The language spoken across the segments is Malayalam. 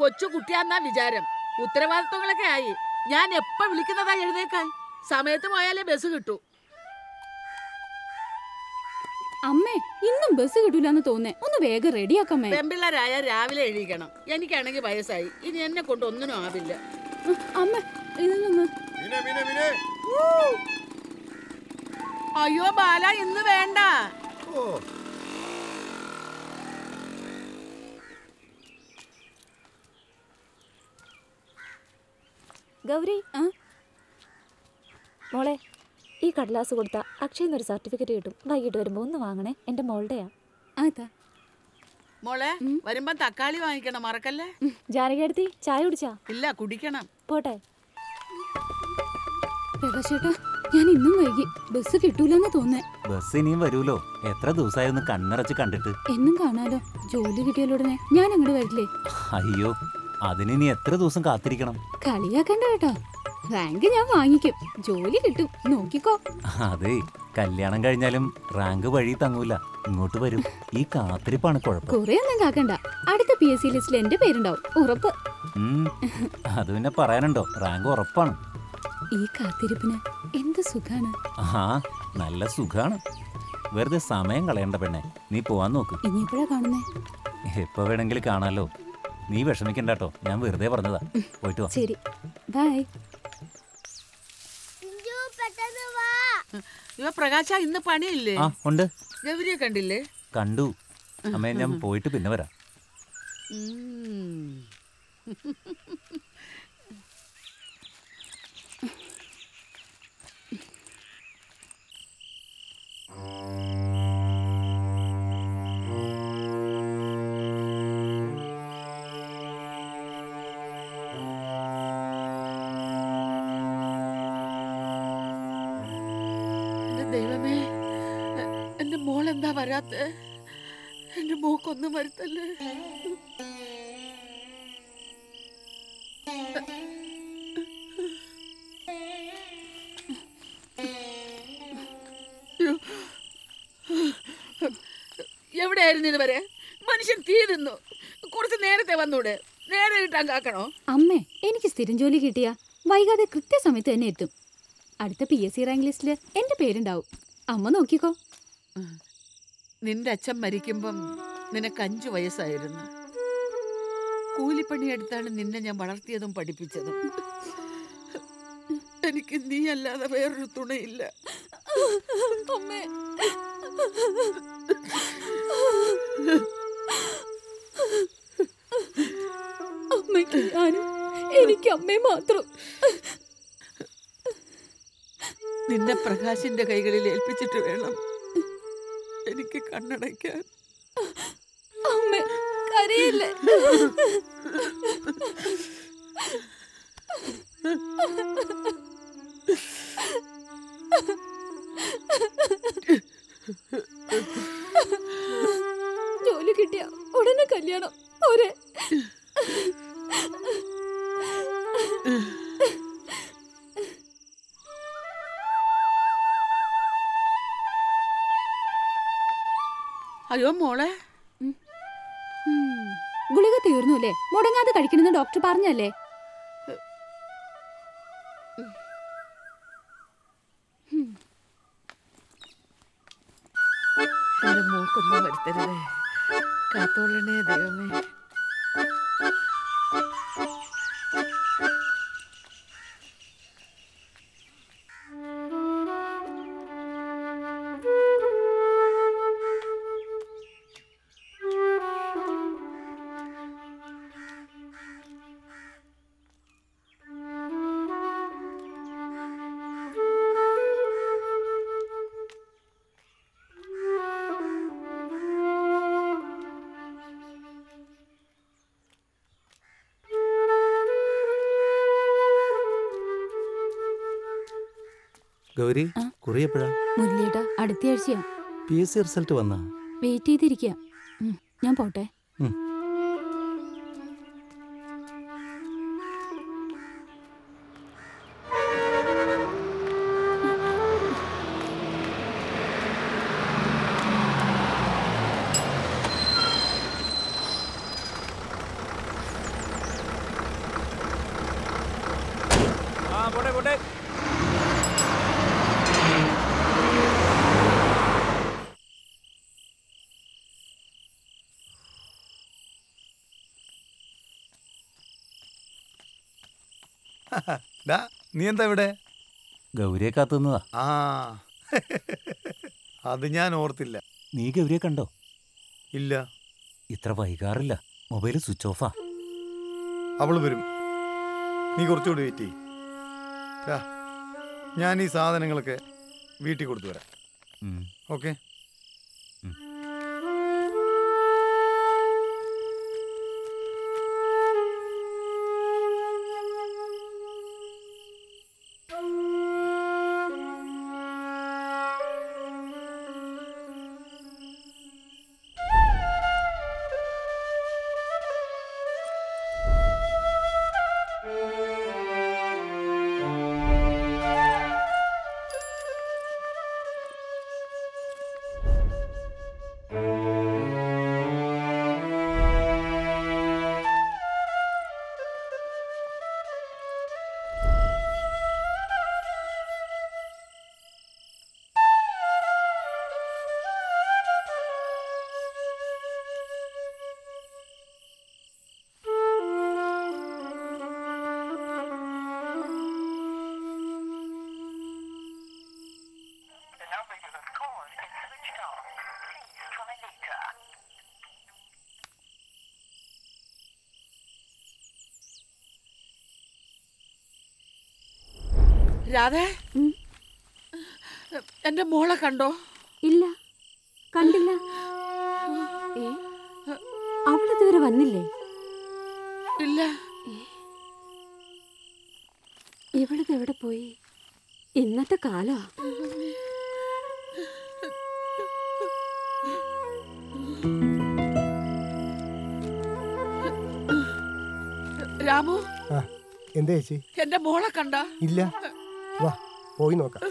കൊച്ചു കുട്ടിയാന്നാ വിചാരം. ഉത്തരവാദിത്വങ്ങളൊക്കെ ആയി. ഞാൻ എപ്പോ വിളിക്കുന്നതാ എഴുന്നേക്കാൻ. സമയത്ത് പോയാലേ ബസ് കിട്ടൂ. അമ്മേ, ഇന്നും ബസ് കിട്ടൂലെന്ന് തോന്നേ. ഒന്ന് വേഗം റെഡിയാക്കമ്മേ. പെമ്പിള്ളേരായ രാവിലെ എഴുതിക്കണം. എനിക്കാണെങ്കിൽ വയസ്സായി. ഇനി എന്നെ കൊണ്ട് ഒന്നിനും ആവില്ല. അമ്മ ഇതൊന്ന്. അയ്യോ ബാല, ഇന്ന് വേണ്ട. ഗൗരി, മോളെ ഈ കടലാസ് കൊടുത്ത അക്ഷയന്നൊരു സർട്ടിഫിക്കറ്റ് കിട്ടും. വൈകിട്ട് വരുമ്പോൾ ഒന്ന് വാങ്ങണേ. എൻ്റെ മോളുടെയാ. അതാ മോളെ, വരുമ്പോ തക്കാളി വാങ്ങിക്കണം, മറക്കല്ലേ. ജാനകിയടുത്തി ചായ കുടിച്ചാ? ഇല്ല, കുടിക്കണം. പോട്ടെ. പ്രകാശേട്ടാ, ഞാൻ ഇന്നും വൈകി. ബസ് കിട്ടൂലെന്ന് തോന്നേ. ബസ് ഇനിയും വരൂലോ. എത്ര ദിവസമായിരുന്നു കണ്ണടച്ച് കണ്ടിട്ട്. എന്നും കാണാലോ. ജോലി കിട്ടിയാലുടനെ ഞാൻ അങ്ങോട്ട് വരില്ലേ. അയ്യോ, അതിനി എത്ര ദിവസം കാത്തിരിക്കണം. കളിയാക്കണ്ട കേട്ടോ. റാങ്ക് ഞാൻ വാങ്ങിക്കും. ജോലി കിട്ടും, നോക്കിക്കോ. അതെ, കല്യാണം കഴിഞ്ഞാലും റാങ്ക് വഴി തങ്ങൂല. ഇങ്ങോട്ട് വരും. ഈ കാത്തിരിപ്പാണ് കുഴപ്പം. കുറെ ഒന്നും കാക്കണ്ട. അടുത്ത PSC ലിസ്റ്റിൽ എന്റെ പേരുണ്ടാവും, ഉറപ്പ്. അത് പിന്നെ പറയാനുണ്ടോ? റാങ്ക് ഉറപ്പാണ്. ഈ കാത്തിരിപ്പിന് എന്ത് സുഖാണ്. ആ, നല്ല സുഖാണ്. വെറുതെ സമയം കളയണ്ട പെണ്ണെ. നീ പോവാൻ നോക്ക്. ഇനിയെപ്പോഴാ കാണുന്നേ? എപ്പോ വേണമെങ്കിലും കാണാലോ. നീ വിഷമിക്കണ്ടോ. ഞാൻ വെറുതെ പറഞ്ഞതാ. പോയിട്ട് വാ. ശരി, ബൈ. പ്രകാശ, ഇന്ന് പണിയില്ലേ? ആ, ഉണ്ട്. ഗൗരിയെ കണ്ടില്ലേ? കണ്ടു. അമ്മേ, ഞാൻ പോയിട്ട് പിന്നെ വരാം. ദൈവമേ, എന്റെ മോളെന്താ വരാത്ത? എന്റെ മോക്കൊന്നും വരുത്തല്ലേ. എവിടെയായിരുന്നു ഇതുവരെ? മനുഷ്യൻ തീ തിന്നു. കുറച്ച് നേരത്തെ വന്നൂടെ? നേരെ കിട്ടാൻ കാക്കണോ? അമ്മേ, എനിക്ക് സ്ഥിരം ജോലി കിട്ടിയാ വൈകാതെ കൃത്യസമയത്ത് തന്നെ എത്തും. അടുത്ത PSC റാങ്ക് ലിസ്റ്റില് എന്റെ പേരുണ്ടാവും. അമ്മ നോക്കിക്കോ. നിന്റെ അച്ഛൻ മരിക്കുമ്പം നിനക്ക് 5 വയസ്സായിരുന്നു. കൂലിപ്പണിയെടുത്താണ് നിന്നെ ഞാൻ വളർത്തിയതും പഠിപ്പിച്ചതും. എനിക്ക് നീ അല്ലാതെ വേറൊരു തുണയില്ല. അമ്മേ, അമ്മയ്ക്ക് ഞാനും എനിക്ക് അമ്മേ മാത്രം. നിന്നെ പ്രകാശിന്റെ കൈകളിൽ ഏൽപ്പിച്ചിട്ട് വേണം എനിക്ക് കണ്ണടയ്ക്കാൻ. അമ്മ കരയില്ലേ? ജോലി കിട്ടിയ ഉടനെ കല്യാണം പോരെ? അയ്യോ മോളെ, ഗുളിക തീർന്നുല്ലേ? മുടങ്ങാതെ കഴിക്കണമെന്ന് ഡോക്ടർ പറഞ്ഞല്ലേ? എന്റെ മോക്കൊന്നും വരുത്തരുതേ. കാത്തോളണേ ദൈവമേ. ഗൗരി, കുറിയപ്പോഴാ? മുരളിയേട്ടാ, അടുത്ത ആഴ്ചയാ. PSC റിസൾട്ട് വന്നാ? വെയിറ്റ് ചെയ്തിരിക്കുക. ഞാൻ പോട്ടെ. പോട്ടെ പോട്ടെ. നീ എന്താ ഇവിടെ? ഗൗരിയെ കാത്തുന്നതാ. ആ അത് ഞാൻ ഓർത്തില്ല. നീ ഗൗരിയെ കണ്ടോ? ഇല്ല. ഇത്ര വൈകാറില്ല. Mobile switch ഓഫാ. അവള് വരും, നീ കുറച്ചുകൂടി വെയിറ്റ് ചെയ്യ്. ഞാൻ ഈ സാധനങ്ങളൊക്കെ വീട്ടിൽ കൊടുത്തു വരാം. ഓക്കെ. രാധേ, എന്റെ മോളെ കണ്ടോ? ഇല്ല, കണ്ടില്ല. അവളിതുവരെ വന്നില്ലേ? ഇല്ല. ഇവളിത് എവിടെ പോയി? ഇന്നത്തെ കാലോ? രാമു, എന്താ ചേച്ചി? എന്റെ മോളെ കണ്ട? ഇല്ല, വാ പോയി നോക്കാം.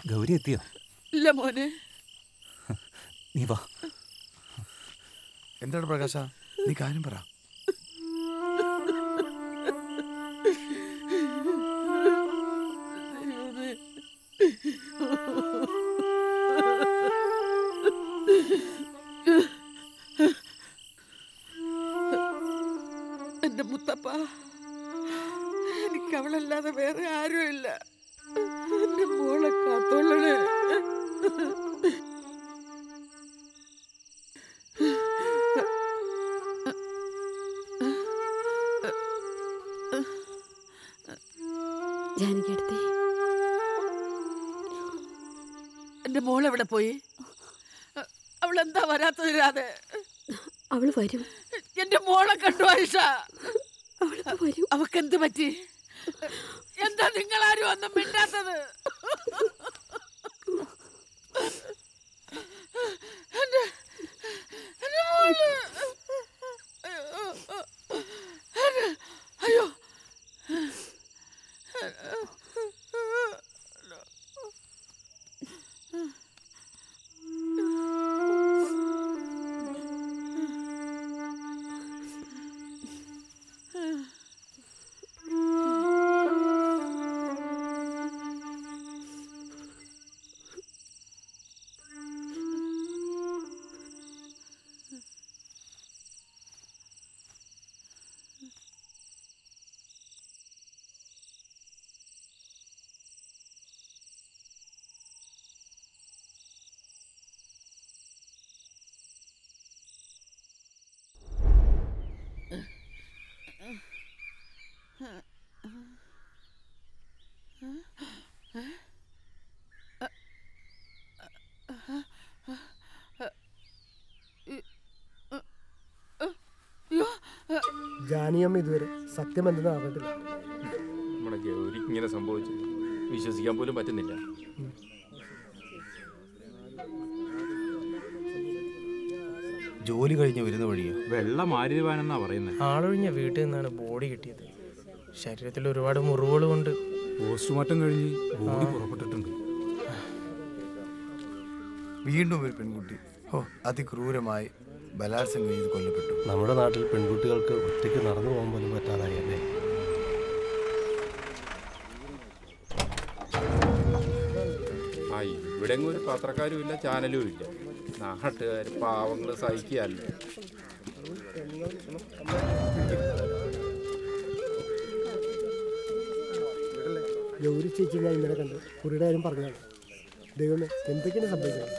ഗൗരി എത്തിയോ? ഇല്ല മോനെ. നീ വാ. എന്താണ് പ്രകാശ, നീ കാര്യം പറ. എന്റെ മുത്തപ്പ, എനിക്ക് അവളല്ലാതെ വേറെ ആരുമില്ല. എന്റെ മോളെ കാത്തോളണേ. ജാനകിയെടുത്തേ. എന്റെ മോളെവിടെ പോയി? അവളെന്താ വരാത്തത് രാധേ? അവള് വരും. എന്റെ മോളെ കണ്ടു ആയിഷ? അവൾക്ക് വരും. അവക്കെന്ത് പറ്റി? എന്താ നിങ്ങളാരും ഒന്നും മിണ്ടാത്തത്? അയ്യോ, ജാനിയമ്മ ഇതുവരെ സത്യം എന്തെന്ന് അറിഞ്ഞിട്ടില്ല. നമ്മുടെ ഗൗരി ഇങ്ങനെ സംഭവിച്ചു വിശ്വസിക്കാൻ പോലും പറ്റുന്നില്ല. ജോലി കഴിഞ്ഞ് വരുന്ന വഴിയോ? വെള്ളം ആര്യവാനെന്നാ പറയുന്നത്. ആളൊഴിഞ്ഞ വീട്ടിൽ നിന്നാണ് ബോഡി കിട്ടിയത്. ശരീരത്തിൽ ഒരുപാട് മുറിവുകളുമുണ്ട്. പോസ്റ്റ്മോർട്ടം കഴിഞ്ഞ് ബോഡി പുറപ്പെട്ടിട്ടുണ്ട്. വീണ്ടും ഒരു പെൺകുട്ടി അതിക്രൂരമായി ബലാത്സംഗം ചെയ്ത് കൊല്ലപ്പെട്ടു. നമ്മുടെ നാട്ടിൽ പെൺകുട്ടികൾക്ക് ഒറ്റയ്ക്ക് നടന്നു പോകാൻ പോലും പറ്റാതായി അല്ലേ? ഇവിടെ ഒരു പത്രക്കാരും ഇല്ല, ചാനലും ഇല്ല. നാട്ടുകാർ പാവങ്ങൾ സഹിക്കുകയല്ല. ഗൗരി ചേച്ചി ഞാൻ ഇന്നലെ കണ്ട് കുറിയുടെ കാര്യം പറഞ്ഞതാണ്. ദൈവമേ, എന്തൊക്കെയാണ് സംഭവിക്കുന്നത്?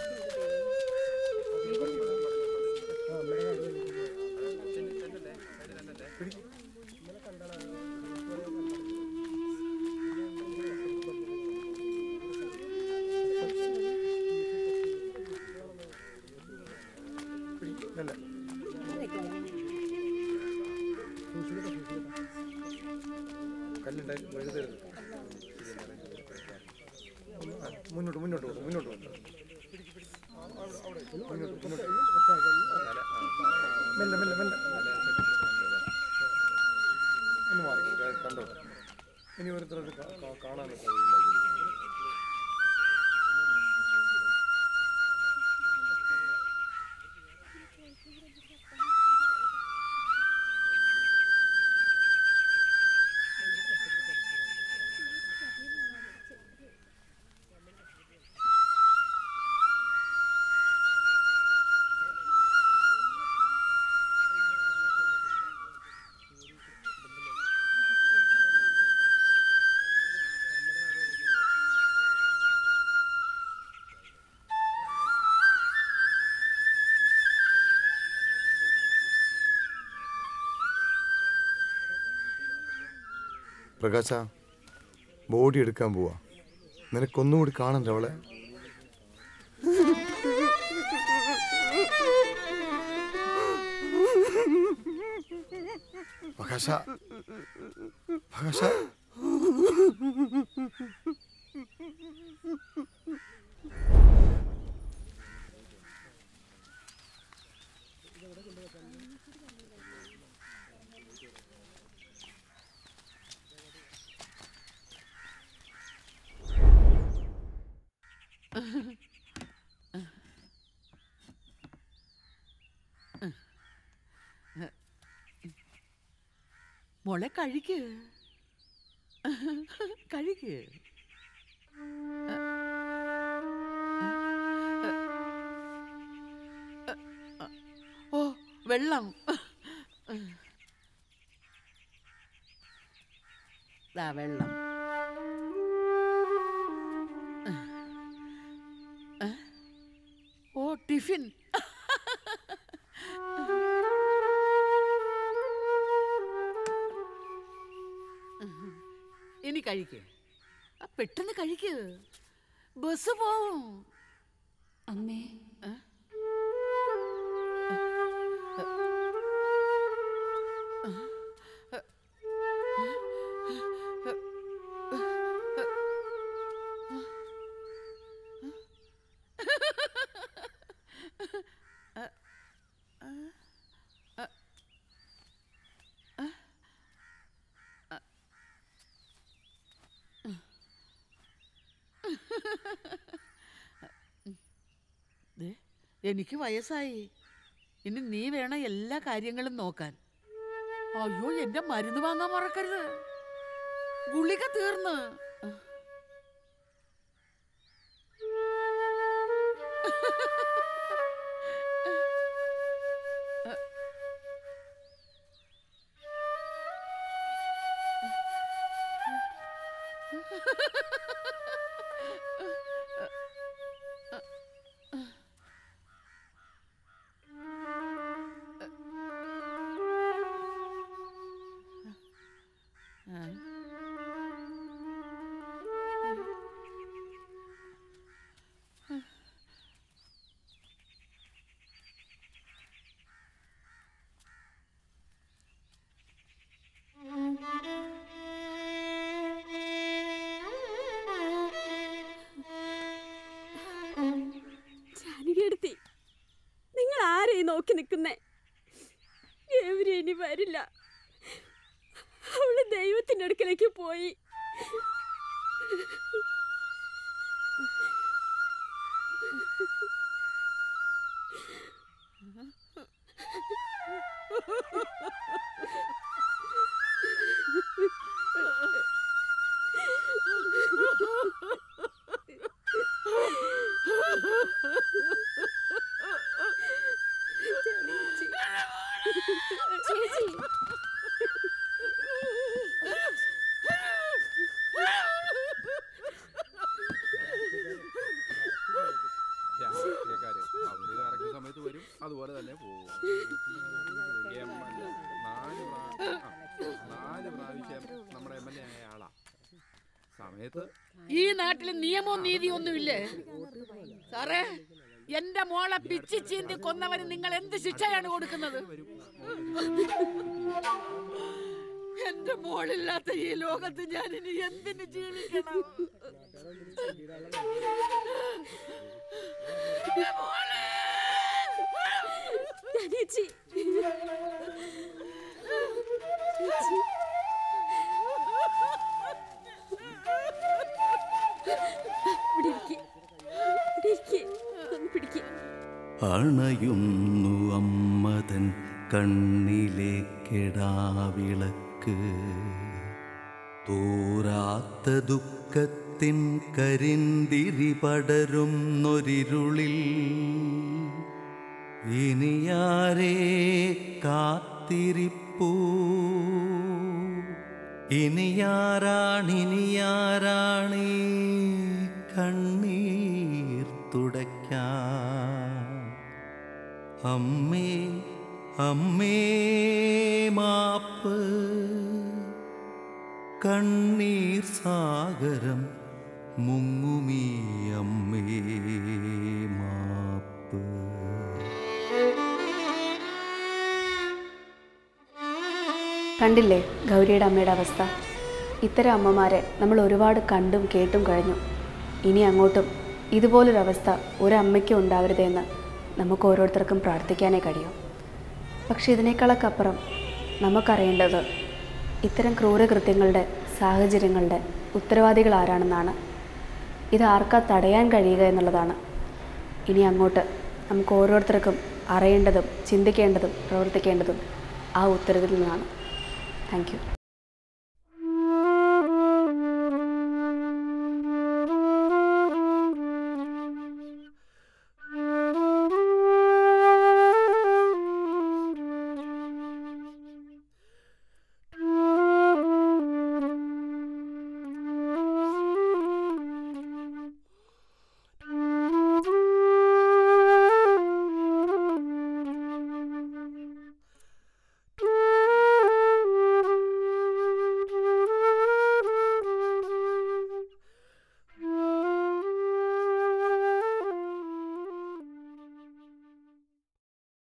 മുന്നോട്ട് മുന്നോട്ട് പോകും, മുന്നോട്ട് പോകും. മെല്ലെ മെല്ലെ മെല്ലെ ഒന്ന് മാറി കണ്ടോ. ഇനി ഓരോരുത്തർക്ക് കാണാൻ പ്രകാശ, ബോഡി എടുക്കാൻ പോവാ. നിനക്കൊന്നുകൂടി കാണണ്ടേ അവളെ? പ്രകാശ, പ്രകാശ, മോളെ കഴിക്ക് കഴിക്ക്. ഓ, വെള്ളം. വെള്ളം. ഓ, ടിഫിൻ. ഇനി കഴിക്ക്, പെട്ടെന്ന് കഴിക്ക്, ബസ് പോവും. അമ്മേ, എനിക്ക് വയസ്സായി. ഇനി നീ വേണം എല്ലാ കാര്യങ്ങളും നോക്കാൻ. അയ്യോ, എന്റെ മരുന്ന് വാങ്ങാൻ മറക്കരുത്. ഗുളിക തീർന്ന്. നോക്കി നിൽക്കുന്നേ. ഗൗരി ഇനി വരില്ല. അവള് ദൈവത്തിൻ്റെ അടുക്കലേക്ക് പോയി. ചേച്ചി രാഷ്ട്രീയക്കാര് അവര് കറക്റ്റ് സമയത്ത് വരും, അതുപോലെ തന്നെ പോകും. നാല് പ്രാവശ്യം നമ്മുടെ MLA ആയ ആളാ. സമയത്ത് ഈ നാട്ടിൽ നിയമവും നീതിയും ഒന്നുമില്ലേ സാറേ? എന്റെ മോളെ പിച്ചി ചീന്തി കൊന്നവന് നിങ്ങൾ എന്ത് ശിക്ഷയാണ് കൊടുക്കുന്നത്? എന്റെ മോളില്ലാത്ത ഈ ലോകത്ത് ഞാൻ ഇനി എന്തിന് ജീവിക്കണം? ചേച്ചി അണയുന്നു അമ്മതൻ കണ്ണിലെ കെടാവിളക്ക്, തോരാത്ത ദുഃഖത്തിൻ കരിന്തിരി പടരുന്നൊരിരുളിൽ ഇനിയാരേ കാത്തിരിപ്പൂ, ഇനിയാരാണീ കണ്ണീർ തുടയ്ക്കാൻ? അമ്മേ അമ്മേ മാപ്പ്, കണ്ണീർ സാഗരം മുങ്ങുമീ അമ്മേ മാപ്പ്. കണ്ടില്ലേ ഗൗരിയുടെ അമ്മയുടെ അവസ്ഥ? ഇത്തരം അമ്മമാരെ നമ്മൾ ഒരുപാട് കണ്ടും കേട്ടും കഴിഞ്ഞു. ഇനി അങ്ങോട്ടും ഇതുപോലൊരവസ്ഥ ഒരമ്മയ്ക്കും ഉണ്ടാവരുതെന്ന് നമുക്ക് ഓരോരുത്തർക്കും പ്രാർത്ഥിക്കാനേ കഴിയും. പക്ഷെ ഇതിനേക്കാളൊക്കെ അപ്പുറം നമുക്കറിയേണ്ടത് ഇത്തരം ക്രൂരകൃത്യങ്ങളുടെ സാഹചര്യങ്ങളുടെ ഉത്തരവാദികൾ ആരാണെന്നാണ്. ഇത് ആർക്കാ തടയാൻ കഴിയുക എന്നുള്ളതാണ്. ഇനി അങ്ങോട്ട് നമുക്ക് ഓരോരുത്തർക്കും അറിയേണ്ടതും ചിന്തിക്കേണ്ടതും പ്രവർത്തിക്കേണ്ടതും ആ ഉത്തരവിൽ നിന്നാണ്. Thank you.